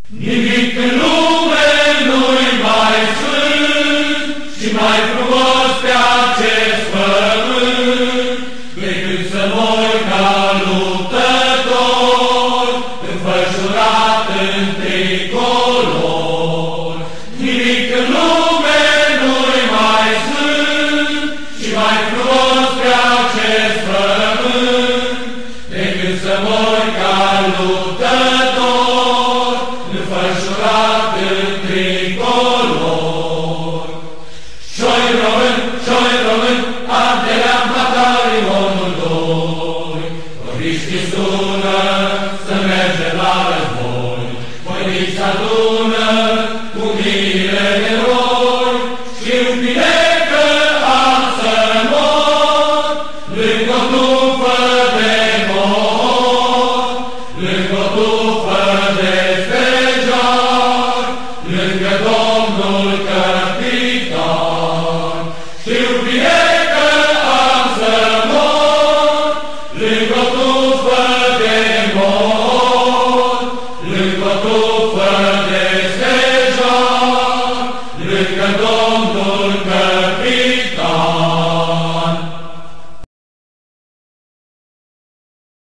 Nimic în lume nu-i mai sfânt și mai frumos pe acest pământ, decât să mori ca luptător, înfășurat în tricolor. Nimic în lume nu-i mai sfânt și mai frumos pe acest pământ, decât să mori ca luptător, înfășurat în tricolor. Șoi român, arderea batalionul 2, coriștii sună să mergem la război, voinici adună cu miile de eroi, știu bine că am să mor, lângă o tufă de mor, lângă o tufă de stejar, lângă Domnul Capitan. Știu bine că am să mor, lângă o tufă de mor, lângă o tufă de stejar, lângă Domnul Capitan.